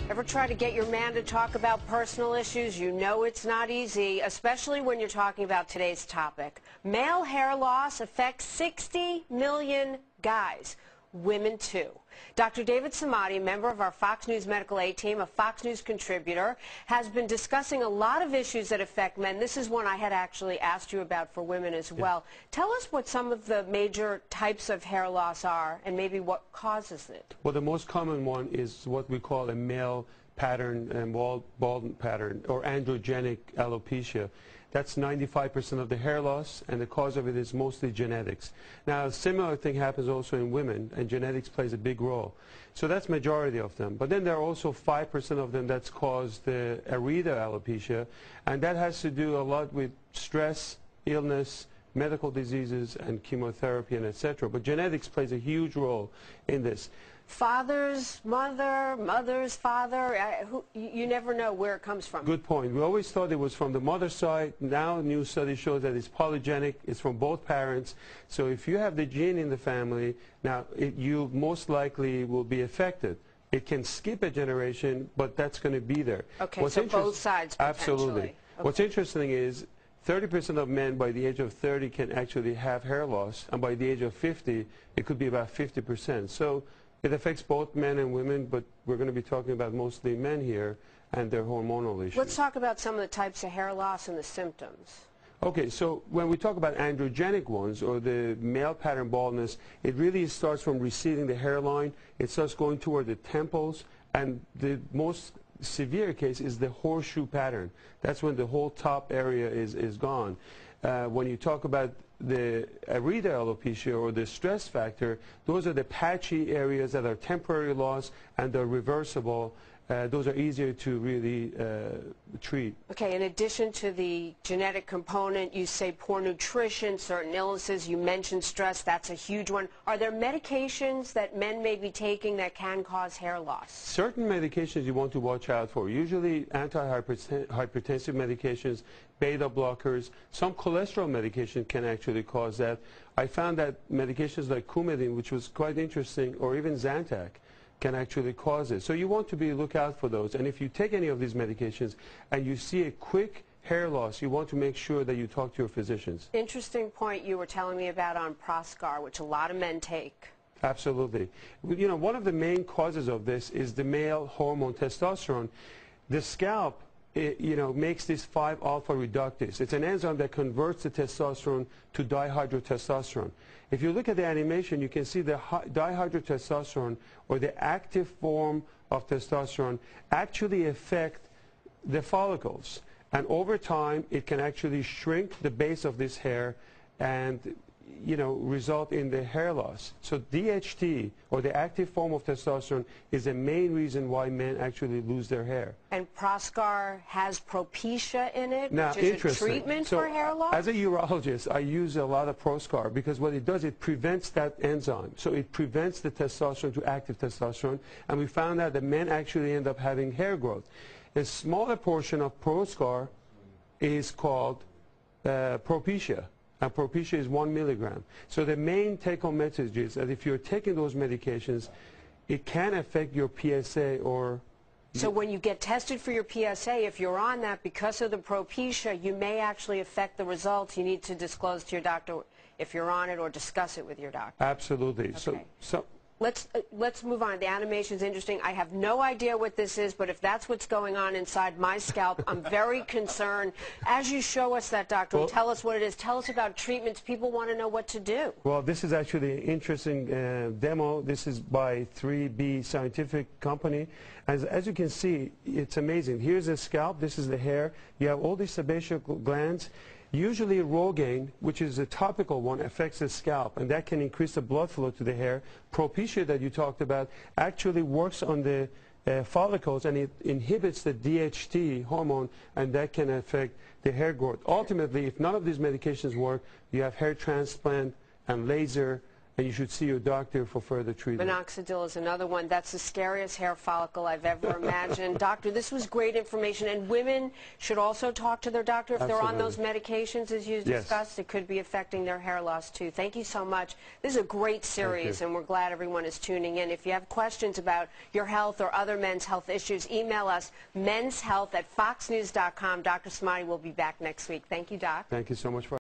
Ever try to get your man to talk about personal issues? You know it's not easy, especially when you're talking about today's topic. Male hair loss affects 60 million guys. Women too. Dr. David Samadi, a member of our Fox News Medical Aid team, a Fox News contributor, has been discussing a lot of issues that affect men. This is one I had actually asked you about for women as well. Tell us what some of the major types of hair loss are and maybe what causes it. Well, the most common one is what we call a male pattern and bald pattern, or androgenic alopecia. That's 95% of the hair loss, and the cause of it is mostly genetics. Now, a similar thing happens also in women, and genetics plays a big role. So that's majority of them. But then there are also 5% of them that's caused the areata alopecia, and that has to do a lot with stress, illness, medical diseases, and chemotherapy, and etc. But genetics plays a huge role in this. Father's mother, mother's father, you never know where it comes from. Good point. We always thought it was from the mother's side. Now new studies show that it's polygenic. It's from both parents. So if you have the gene in the family, now you most likely will be affected. It can skip a generation, but that's going to be there. Okay, so both sides potentially. Absolutely. Okay. What's interesting is 30% of men by the age of 30 can actually have hair loss, and by the age of 50, it could be about 50%. So it affects both men and women, but we're going to be talking about mostly men here and their hormonal issues. Let's talk about some of the types of hair loss and the symptoms. Okay, so when we talk about androgenic ones, or the male pattern baldness, it really starts from receding the hairline. It starts going toward the temples, and the most severe case is the horseshoe pattern. That's when the whole top area is gone. When you talk about the areata alopecia, or the stress factor, those are the patchy areas that are temporary loss and they're reversible. Those are easier to really treat. Okay, in addition to the genetic component, you say poor nutrition, certain illnesses, you mentioned stress, that's a huge one. Are there medications that men may be taking that can cause hair loss? Certain medications you want to watch out for. Usually antihypertensive medications, beta blockers, some cholesterol medication can actually cause that. I found that medications like Coumadin, which was quite interesting, or even Zantac, can actually cause it. So you want to look out for those. And if you take any of these medications and you see a quick hair loss, you want to make sure that you talk to your physicians. Interesting point you were telling me about on Proscar, which a lot of men take. Absolutely. You know, one of the main causes of this is the male hormone testosterone. The scalp, makes this 5-alpha reductase. It's an enzyme that converts the testosterone to dihydrotestosterone. If you look at the animation, you can see the dihydrotestosterone, or the active form of testosterone, actually affect the follicles. And over time, it can actually shrink the base of this hair and result in the hair loss. So DHT, or the active form of testosterone, is the main reason why men actually lose their hair. And Proscar has Propecia in it, now, which is a treatment for hair loss? As a urologist, I use a lot of Proscar because what it does, it prevents that enzyme. So it prevents the testosterone to active testosterone, and we found out that men actually end up having hair growth. A smaller portion of Proscar is called Propecia. And Propecia is 1 milligram. So the main take-home message is that if you're taking those medications, it can affect your PSA or... So when you get tested for your PSA, if you're on that because of the Propecia, you may actually affect the results. You need to disclose to your doctor if you're on it, or discuss it with your doctor. Absolutely. Okay. So Let's move on. The animation's interesting. I have no idea what this is, but if that's what's going on inside my scalp, I'm very concerned. As you show us that, doctor, and tell us what it is. Tell us about treatments. People want to know what to do. Well, this is actually an interesting demo. This is by 3B Scientific Company. As you can see, it's amazing. Here's the scalp. This is the hair. You have all these sebaceous glands. Usually Rogaine, which is a topical one, affects the scalp, and that can increase the blood flow to the hair. Propecia that you talked about actually works on the follicles, and it inhibits the DHT hormone, and that can affect the hair growth. Ultimately, if none of these medications work, you have hair transplant and laser and you should see your doctor for further treatment. Minoxidil is another one. That's the scariest hair follicle I've ever imagined. Doctor, this was great information, and women should also talk to their doctor if they're on those medications, as you discussed. It could be affecting their hair loss, too. Thank you so much. This is a great series, and we're glad everyone is tuning in. If you have questions about your health or other men's health issues, email us, menshealth@foxnews.com. Dr. Smati will be back next week. Thank you, Doc. Thank you so much for